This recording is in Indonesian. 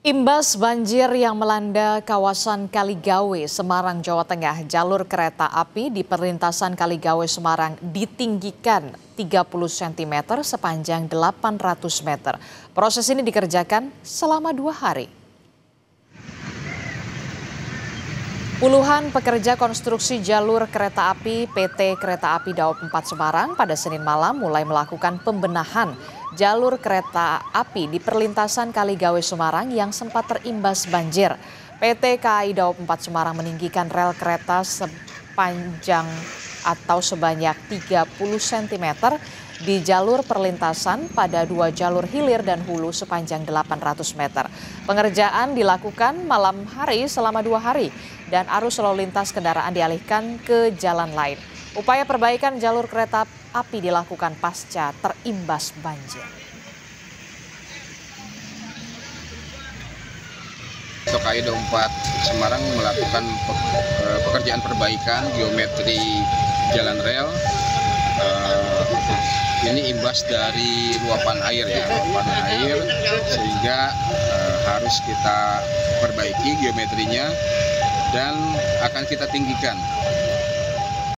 Imbas banjir yang melanda kawasan Kaligawe, Semarang, Jawa Tengah, jalur kereta api di perlintasan Kaligawe, Semarang ditinggikan 30 cm sepanjang 800 meter. Proses ini dikerjakan selama 2 hari. Puluhan pekerja konstruksi jalur kereta api PT Kereta Api Daop 4 Semarang pada Senin malam mulai melakukan pembenahan jalur kereta api di perlintasan Kaligawe Semarang yang sempat terimbas banjir. PT KAI Daop 4 Semarang meninggikan rel kereta sepanjang atau sebanyak 30 cm di jalur perlintasan pada 2 jalur hilir dan hulu sepanjang 800 meter. Pengerjaan dilakukan malam hari selama 2 hari dan arus lalu lintas kendaraan dialihkan ke jalan lain. Upaya perbaikan jalur kereta api dilakukan pasca terimbas banjir. KAI Daop 4 Semarang melakukan pekerjaan perbaikan geometri jalan rel. Ini imbas dari luapan air sehingga harus kita perbaiki geometrinya dan akan kita tinggikan